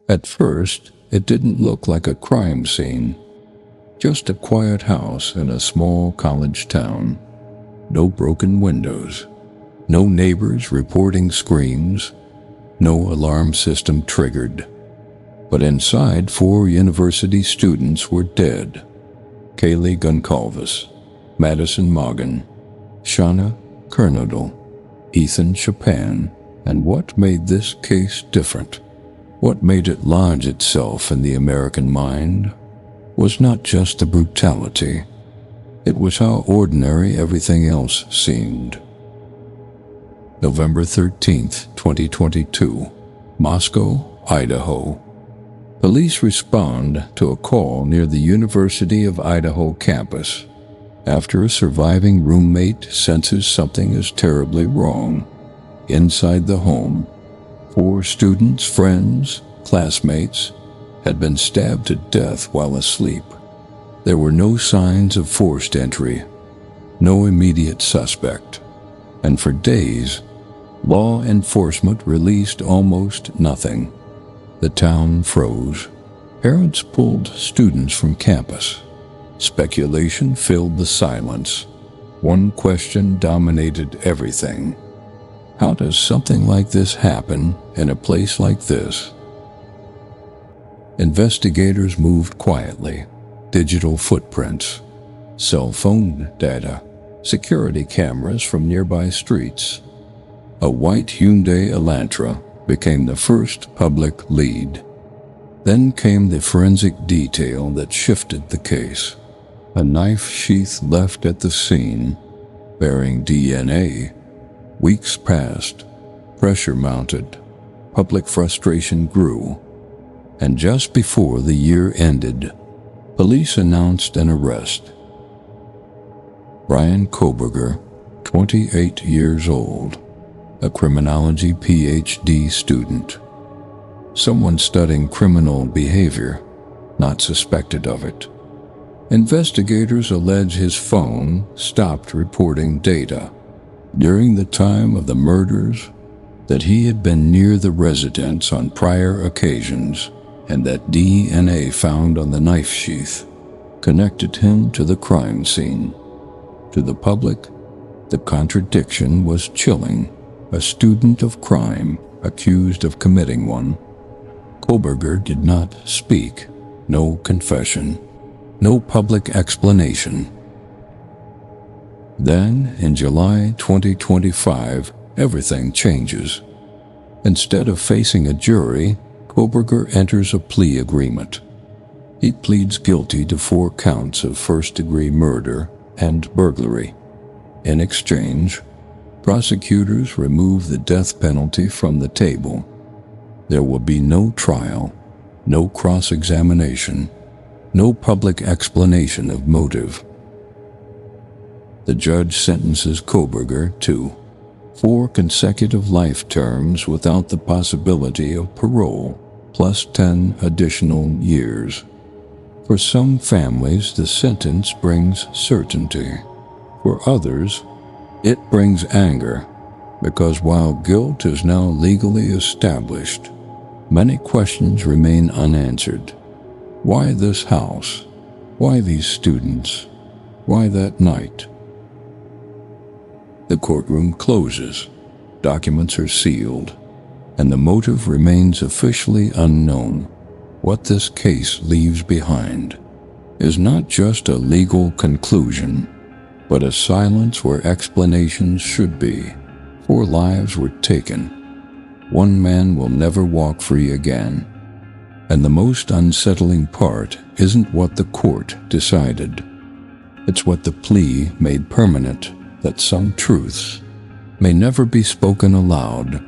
At first, it didn't look like a crime scene. Just a quiet house in a small college town. No broken windows. No neighbors reporting screams. No alarm system triggered. But inside, 4 university students were dead. Kaylee Goncalves, Madison Morgan, Shauna Kernodle, Ethan Chapin. And what made this case different? What made it lodge itself in the American mind was not just the brutality. It was how ordinary everything else seemed. November 13th, 2022, Moscow, Idaho. Police respond to a call near the University of Idaho campus after a surviving roommate senses something is terribly wrong. Inside the home, 4 students, friends, classmates had been stabbed to death while asleep. There were no signs of forced entry, no immediate suspect, and for days, law enforcement released almost nothing. The town froze. Parents pulled students from campus. Speculation filled the silence. One question dominated everything. How does something like this happen in a place like this? Investigators moved quietly. Digital footprints, cell phone data, security cameras from nearby streets. A white Hyundai Elantra became the first public lead. Then came the forensic detail that shifted the case. A knife sheath left at the scene, bearing DNA. Weeks passed, pressure mounted, public frustration grew, and just before the year ended, police announced an arrest. Bryan Kohberger, 28 years old, a criminology PhD student. Someone studying criminal behavior, not suspected of it. Investigators allege his phone stopped reporting data during the time of the murders, that he had been near the residence on prior occasions, and that DNA found on the knife sheath connected him to the crime scene. To the public, the contradiction was chilling. A student of crime accused of committing one. Kohberger did not speak. No confession. No public explanation. Then, in July 2025, everything changes. Instead of facing a jury, Kohberger enters a plea agreement. He pleads guilty to 4 counts of first-degree murder and burglary. In exchange, prosecutors remove the death penalty from the table. There will be no trial, no cross-examination, no public explanation of motive. The judge sentences Kohberger to 4 consecutive life terms without the possibility of parole, plus 10 additional years. For some families, the sentence brings certainty. For others, it brings anger, because while guilt is now legally established, many questions remain unanswered. Why this house? Why these students? Why that night? The courtroom closes, documents are sealed, and the motive remains officially unknown. What this case leaves behind is not just a legal conclusion, but a silence where explanations should be. 4 lives were taken. 1 man will never walk free again. And the most unsettling part isn't what the court decided. It's what the plea made permanent, that some truths may never be spoken aloud